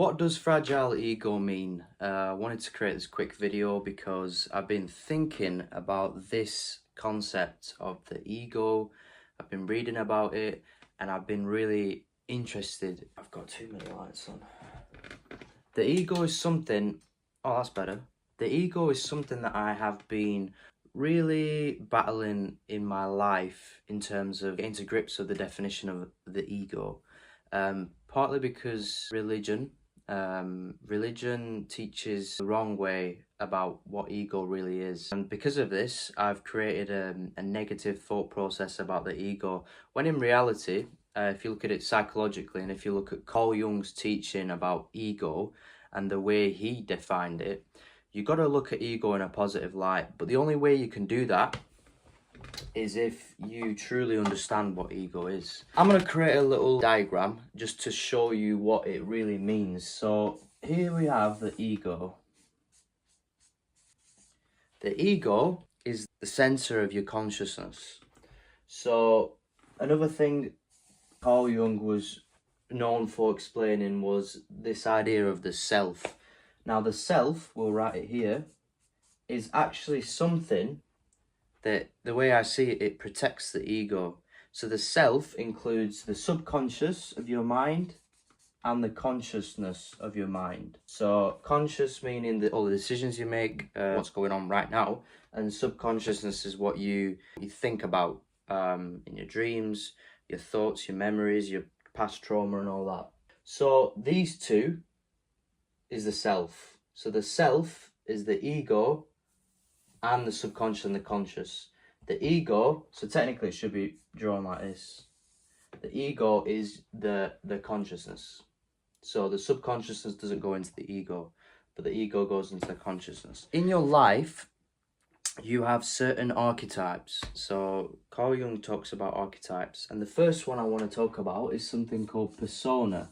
What does fragile ego mean? I wanted to create this quick video because I've been thinking about this concept of the ego. I've been reading about it and I've been really interested. I've got too many lights on. The ego is something, oh that's better. The ego is something that I have been really battling in my life in terms of getting to grips with the definition of the ego. Partly because religion teaches the wrong way about what ego really is, and because of this I've created a negative thought process about the ego, when in reality, if you look at it psychologically, and if you look at Carl Jung's teaching about ego and the way he defined it, you got to look at ego in a positive light. But the only way you can do that is if you truly understand what ego is. I'm going to create a little diagram just to show you what it really means. So here we have the ego. The ego is the center of your consciousness. So another thing Carl Jung was known for explaining was this idea of the self. Now the self, we'll write it here, is actually something that, the way I see it, it protects the ego. So the self includes the subconscious of your mind and the consciousness of your mind. So conscious meaning all the decisions you make, what's going on right now, and subconsciousness is what you think about in your dreams, your thoughts, your memories, your past trauma and all that. So these two is the self. So the self is the ego and the subconscious and the conscious. The ego, so technically it should be drawn like this. The ego is the consciousness. So the subconsciousness doesn't go into the ego, but the ego goes into the consciousness. In your life, you have certain archetypes. So Carl Jung talks about archetypes, and the first one I want to talk about is something called persona.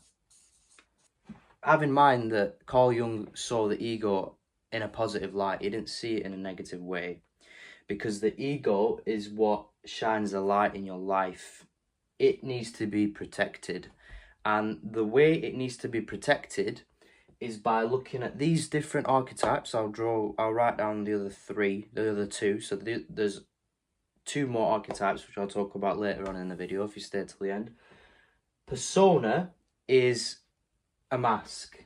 Have in mind that Carl Jung saw the ego in a positive light. He didn't see it in a negative way, because the ego is what shines a light in your life. It needs to be protected, and the way it needs to be protected is by looking at these different archetypes. I'll write down the other two. So there's two more archetypes which I'll talk about later on in the video if you stay till the end. Persona is a mask,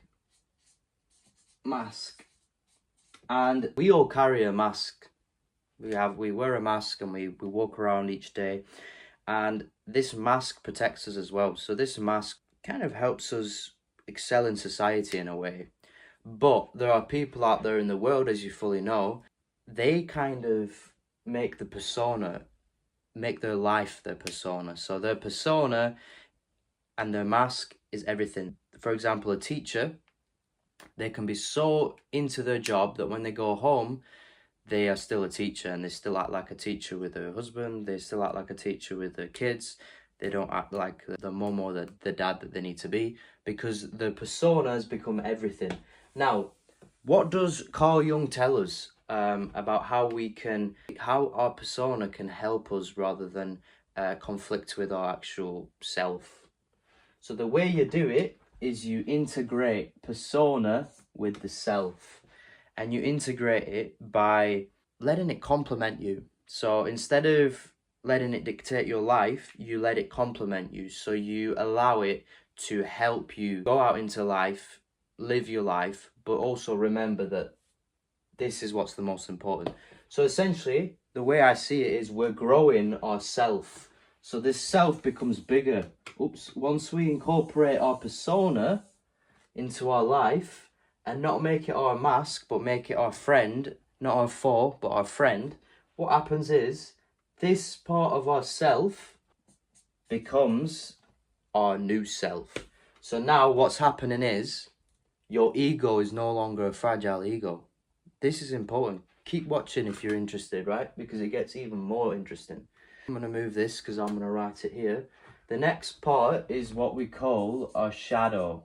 and we all carry a mask. We wear a mask and we walk around each day, and this mask protects us as well. So this mask kind of helps us excel in society in a way. But there are people out there in the world, as you fully know, they kind of make the persona, make their life their persona. So their persona and their mask is everything. For example, a teacher, they can be so into their job that when they go home, they are still a teacher, and they still act like a teacher with their husband. They still act like a teacher with their kids. They don't act like the mum or the dad that they need to be, because the persona has become everything. Now, what does Carl Jung tell us about how our persona can help us rather than conflict with our actual self? So the way you do it is you integrate persona with the self, and you integrate it by letting it complement you. So instead of letting it dictate your life, you let it complement you. So you allow it to help you go out into life, live your life, but also remember that this is what's the most important. So essentially, the way I see it is we're growing our self. So this self becomes bigger. Once we incorporate our persona into our life and not make it our mask, but make it our friend, not our foe, but our friend, what happens is this part of ourself becomes our new self. So now what's happening is your ego is no longer a fragile ego. This is important. Keep watching if you're interested, right? Because it gets even more interesting. I'm going to move this because I'm going to write it here. The next part is what we call our shadow.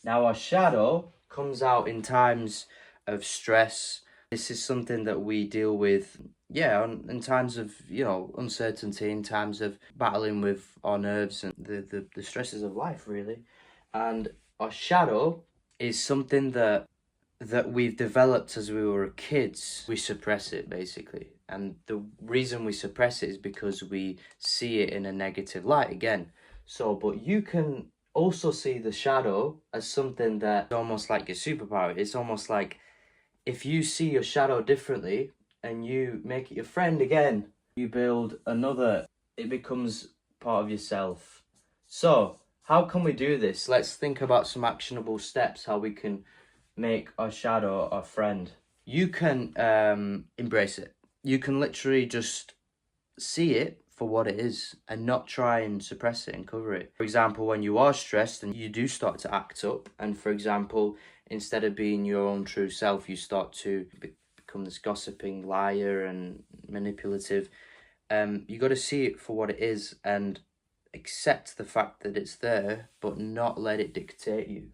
Now our shadow comes out in times of stress. This is something that we deal with, in times of, uncertainty, in times of battling with our nerves and the stresses of life, really. And Our shadow is something that we've developed as we were kids. We suppress it, basically. And the reason we suppress it is because we see it in a negative light again. So, but you can also see the shadow as something that's almost like your superpower. It's almost like if you see your shadow differently and you make it your friend again, you build another, it becomes part of yourself. So, how can we do this? Let's think about some actionable steps, how we can make our shadow our friend. You can embrace it. You can literally just see it for what it is and not try and suppress it and cover it. For example, when you are stressed and you do start to act up, and for example, instead of being your own true self, you start to become this gossiping liar and manipulative, you got to see it for what it is and accept the fact that it's there, but not let it dictate you.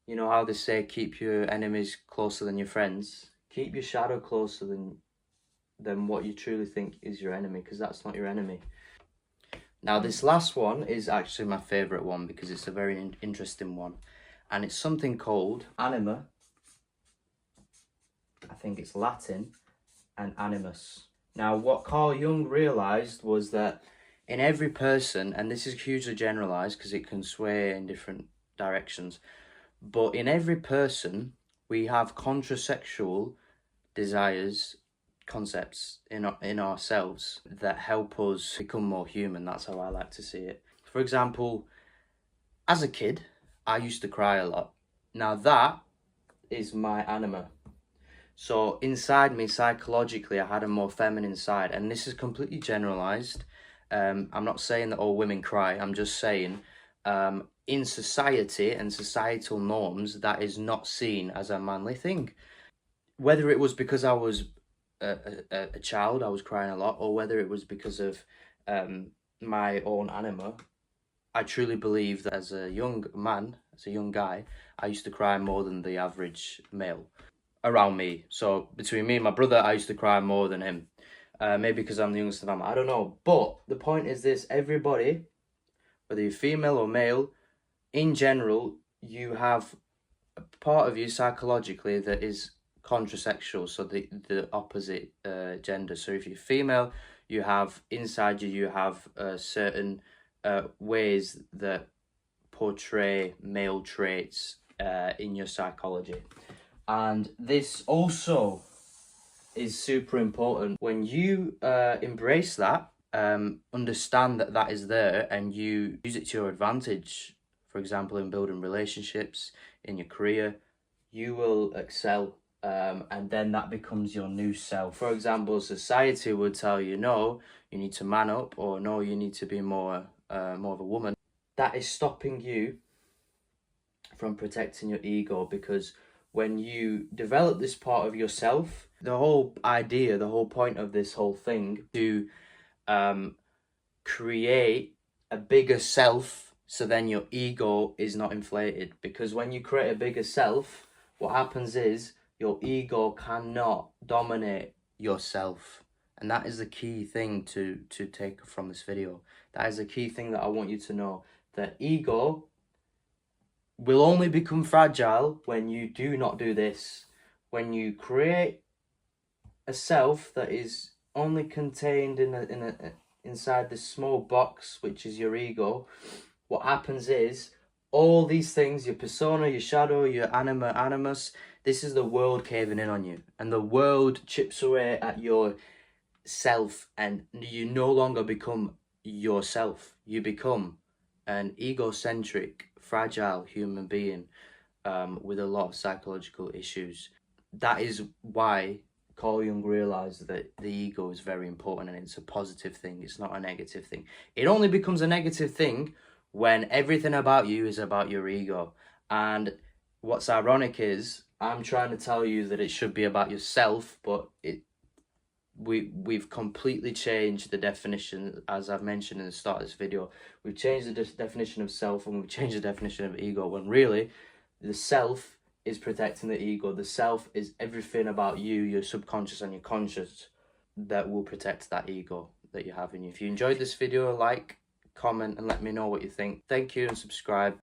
You know how they say keep your enemies closer than your friends? Keep your shadow closer than what you truly think is your enemy, because that's not your enemy. Now, this last one is actually my favourite one because it's a very interesting one. And it's something called Anima. I think it's Latin, and Animus. Now, what Carl Jung realised was that in every person, and this is hugely generalised because it can sway in different directions, but in every person, we have contra-sexual desires, concepts in ourselves that help us become more human. That's how I like to see it. For example, as a kid, I used to cry a lot. Now that is my anima. So inside me, psychologically, I had a more feminine side, and this is completely generalized. I'm not saying that all women cry. I'm just saying in society and societal norms, that is not seen as a manly thing. Whether it was because I was a child, I was crying a lot, or whether it was because of my own anima, I truly believe that as a young man, as a young guy, I used to cry more than the average male around me. So between me and my brother, I used to cry more than him. Maybe because I'm the youngest of them, I don't know. But the point is this: everybody, whether you're female or male, in general, you have a part of you psychologically that is contra-sexual, so the opposite gender. So if you're female, you have inside you, you have certain ways that portray male traits in your psychology. And this also is super important. When you embrace that, understand that that is there, and you use it to your advantage, for example, in building relationships, in your career, you will excel. And then that becomes your new self. For example, society would tell you, no, you need to man up, or no, you need to be more of a woman. That is stopping you from protecting your ego, because when you develop this part of yourself, the whole idea, the whole point of this whole thing, to create a bigger self, so then your ego is not inflated. Because when you create a bigger self, what happens is your ego cannot dominate yourself. And that is the key thing to take from this video. That is the key thing that I want you to know. That ego will only become fragile when you do not do this. When you create a self that is only contained inside this small box, which is your ego, what happens is all these things, your persona, your shadow, your anima, animus, this is the world caving in on you, and the world chips away at your self, and you no longer become yourself. You become an egocentric, fragile human being with a lot of psychological issues. That is why Carl Jung realised that the ego is very important, and it's a positive thing. It's not a negative thing. It only becomes a negative thing when everything about you is about your ego. And what's ironic is I'm trying to tell you that it should be about yourself, but we've completely changed the definition. As I've mentioned in the start of this video, we've changed the definition of self, and we've changed the definition of ego, when really the self is protecting the ego. The self is everything about you, your subconscious and your conscious, that will protect that ego that you have in you. If you enjoyed this video, like, comment, and let me know what you think. Thank you, and subscribe.